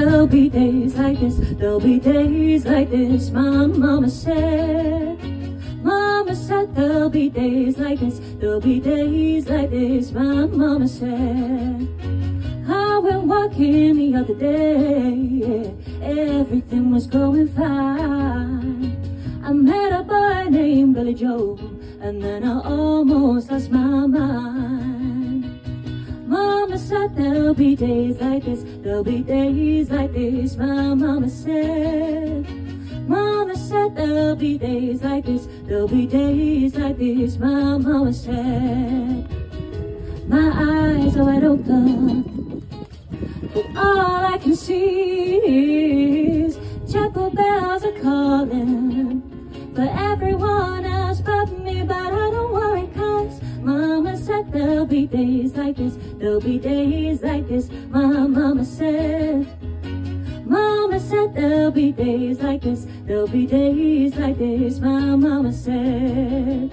there'll be days like this, there'll be days like this. My mama said, mama said there'll be days like this, there'll be days like this. My mama said. I went walking the other day, yeah, everything was going fine. I met a boy named Billy Joe, and then I almost lost my mind. Mama said there'll be days like this, there'll be days like this. My mama said, mama said there'll be days like this, there'll be days like this. My mama said. My eyes are wide open, but all I can see is chapel bells are calling for everyone else but me. But I don't worry, 'cause mama said there'll be days like this, there'll be days like this. My mama said, mama said there'll be days like this, there'll be days like this. My mama said.